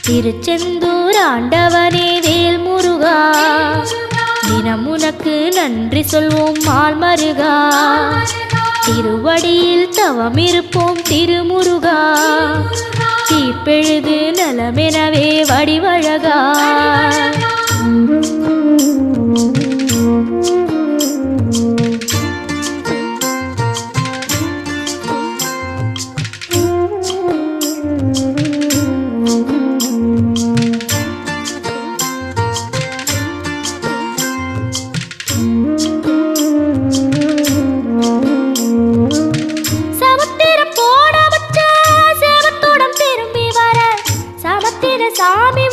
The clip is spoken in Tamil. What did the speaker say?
திருச்செந்தூர் ஆண்டவனே வேல் முருகா, தினம் உனக்கு நன்றி சொல்வோம் மால் மருகா. திருவடியில் தவம் இருப்போம் திருமுருகா, தீப்பெழுது நலமெனவே வடிவழகா. சாமி